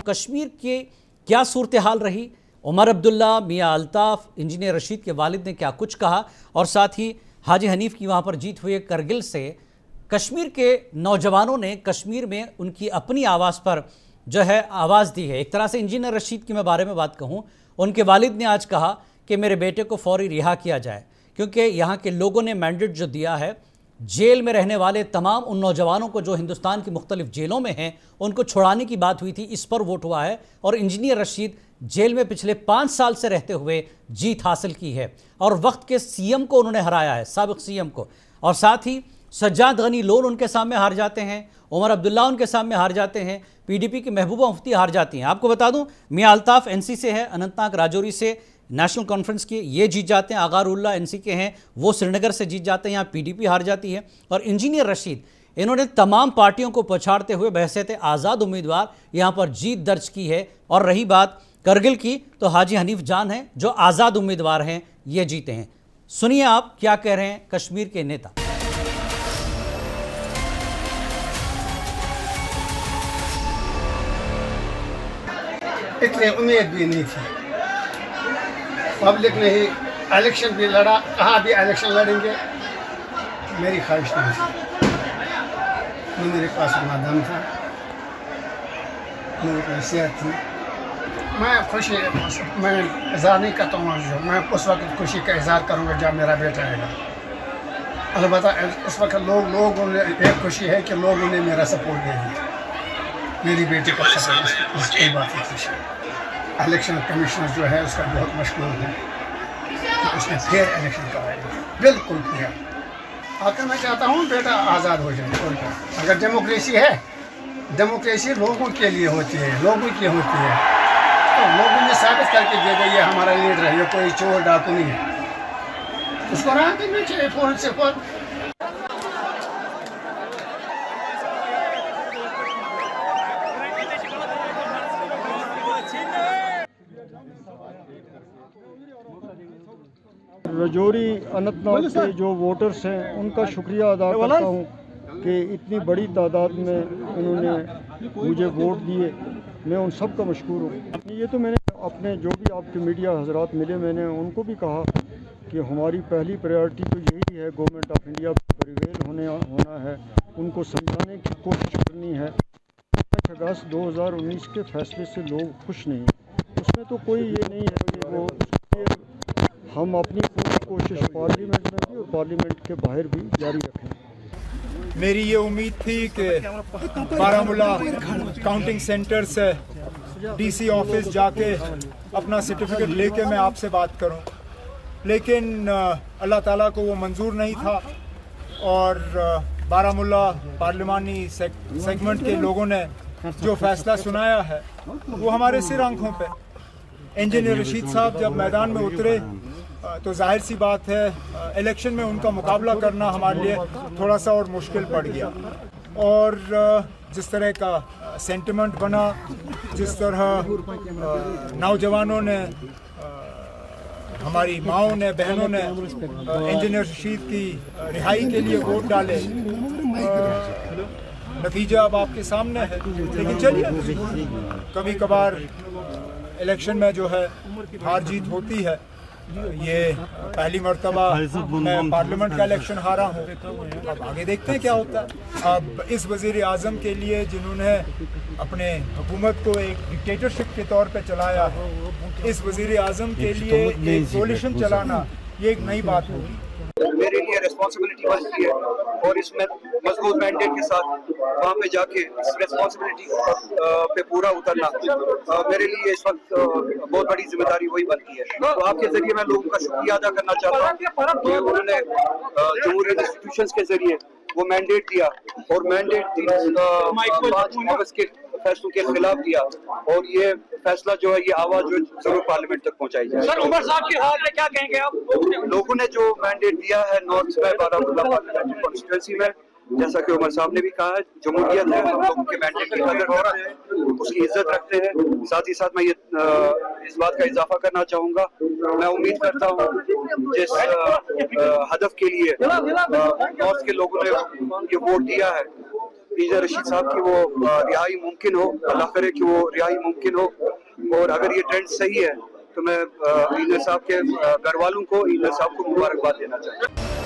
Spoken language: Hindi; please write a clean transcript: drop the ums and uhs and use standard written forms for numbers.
कश्मीर के क्या सूरत हाल रही, उमर अब्दुल्ला, मियाँ अल्ताफ़, इंजीनियर रशीद के वालिद ने क्या कुछ कहा, और साथ ही हाजी हनीफ की वहाँ पर जीत हुई है करगिल से। कश्मीर के नौजवानों ने कश्मीर में उनकी अपनी आवाज़ पर जो है आवाज़ दी है। एक तरह से इंजीनियर रशीद की मैं बारे में बात कहूँ, उनके वालिद ने आज कहा कि मेरे बेटे को फौरी रिहा किया जाए, क्योंकि यहाँ के लोगों ने मैंडेट जो दिया है, जेल में रहने वाले तमाम उन नौजवानों को जो हिंदुस्तान की मुख्तलिफ जेलों में हैं, उनको छुड़ाने की बात हुई थी, इस पर वोट हुआ है। और इंजीनियर रशीद जेल में पिछले 5 साल से रहते हुए जीत हासिल की है और वक्त के सीएम को उन्होंने हराया है, साबिक सीएम को। और साथ ही सज्जाद गनी लोन उनके सामने हार जाते हैं, उमर अब्दुल्ला उनके सामने हार जाते हैं, पीडीपी की महबूबा मुफ्ती हार जाती हैं। आपको बता दूं, मियाँ अल्ताफ़ एनसी से है, अनंतनाग राजौरी से नेशनल कॉन्फ्रेंस के ये जीत जाते हैं, आगारुल्लाह एनसी के हैं, वो श्रीनगर से जीत जाते हैं, यहाँ पीडीपी हार जाती है। और इंजीनियर रशीद, इन्होंने तमाम पार्टियों को पछाड़ते हुए बहैसियत आज़ाद उम्मीदवार यहाँ पर जीत दर्ज की है। और रही बात करगिल की, तो हाजी हनीफ जान हैं जो आज़ाद उम्मीदवार हैं, ये जीते हैं। सुनिए आप क्या कह रहे हैं कश्मीर के नेता। इतनी उम्मीद भी नहीं थी। पब्लिक ने ही इलेक्शन भी लड़ा, कहाँ भी इलेक्शन लड़ेंगे, मेरी ख्वाहिश नहीं थी। न मेरे पास इतना दम था, मेरे पास सेहत थी। मैं खुशी मैं इज़हार नहीं करता हूँ, मैं उस वक्त खुशी का इज़हार करूँगा जब मेरा बेटा आएगा। अलबत्ता इस वक्त लोगों ने एक खुशी है कि लोगों ने मेरा सपोर्ट दे दिया, मेरी बेटी का सपोर्ट, इसकी बात है खुशी। इलेक्शन कमीशनर जो है उसका बहुत मशहूर है कि उसने फेयर इलेक्शन कराया, बिल्कुल फेयर। आखिर मैं चाहता हूँ बेटा आज़ाद हो जाए। और क्या, अगर डेमोक्रेसी है, डेमोक्रेसी लोगों के लिए होती है, लोगों की होती है, तो लोगों ने साबित करके दे दिया ये हमारा लीडर है, ये कोई चोर डाकू नहीं है, उसको राह देना चाहिए फौरन से फौरन। राजौरी अनंतनाग के जो वोटर्स हैं उनका शुक्रिया अदा करता हूँ कि इतनी बड़ी तादाद में उन्होंने मुझे वोट दिए, मैं उन सब का मशकूर हूँ। ये तो मैंने अपने जो भी आपके मीडिया हजरात मिले, मैंने उनको भी कहा कि हमारी पहली प्रायोरिटी तो यही है, गवर्नमेंट ऑफ इंडिया प्रिवेल होना है, उनको समझाने की कोशिश करनी है। 5 अगस्त 2019 के फैसले से लोग खुश नहीं, उसमें तो कोई ये नहीं है कि वो, हम अपनी पूरी कोशिश पार्लियामेंट में भी और पार्लियामेंट के बाहर भी जारी रखें। मेरी ये उम्मीद थी कि बारामूला काउंटिंग सेंटर से डीसी ऑफिस जाके अपना सर्टिफिकेट लेके मैं आपसे बात करूं, लेकिन अल्लाह ताला को वो मंजूर नहीं था। और बारामूला पार्लिमानी सेगमेंट के लोगों ने जो फैसला सुनाया है वो हमारे सिर आंखों पे। इंजीनियर रशीद साहब जब मैदान में उतरे तो जाहिर सी बात है इलेक्शन में उनका मुकाबला करना हमारे लिए थोड़ा सा और मुश्किल पड़ गया। और जिस तरह का सेंटिमेंट बना, जिस तरह नौजवानों ने, हमारी माओं ने, बहनों ने इंजीनियर रशीद की रिहाई के लिए वोट डाले, नतीजा अब आपके सामने है। लेकिन चलिए, कभी कभार इलेक्शन में जो है हार जीत होती है। ये पहली मर्तबा मैं पार्लियामेंट का इलेक्शन हारा हूँ, अब आगे देखते हैं क्या होता है। अब इस वज़ीर आज़म के लिए जिन्होंने अपने हुकूमत को एक डिक्टेटरशिप के तौर पे चलाया, इस वज़ीर आज़म के लिए एक कोलिशन चलाना ये एक नई बात होगी। मेरे लिए रिस्पॉन्सिबिलिटी बनती है और इसमें मजबूत मैंडेट के साथ वहाँ पे जाके इस रिस्पॉन्सिबिलिटी पे पूरा उतरना मेरे लिए इस वक्त बहुत बड़ी जिम्मेदारी वही बनती है। तो आपके जरिए मैं लोगों का शुक्रिया अदा करना चाहता हूँ कि उन्होंने जमहूरियत इंस्टीट्यूशंस के जरिए वो मैंडेट दिया और मैंडेट 5 अगस्त के फैसलों के खिलाफ दिया, और ये फैसला जो है, ये आवाज जो जरूर पार्लियामेंट तक पहुंचाई जाए। सर, उमर साहब के हाल में क्या कहेंगे आप? लोगों ने जो मैंडेट दिया है नॉर्थ में बारामूला पार्लियामेंट्री कॉन्स्टिट्यूंसी में, जैसा कि उमर साहब ने भी कहा है, जमहूरियत है, हम लोगों के मैंडेट की कदर करते हैं, उसकी इज्जत रखते हैं। साथ ही साथ मैं ये इस बात का इजाफा करना चाहूँगा, मैं उम्मीद करता हूँ जिस हदफ के लिए नॉर्थ के लोगों ने ये वोट दिया है, इंजीनियर रशीद साहब की वो रिहाई मुमकिन हो, अल्लाह करे कि वो रिहाई मुमकिन हो। और अगर ये ट्रेंड सही है तो मैं इंजीनियर साहब के घर वालों को, इंजीनियर साहब को मुबारकबाद देना चाहता हूँ।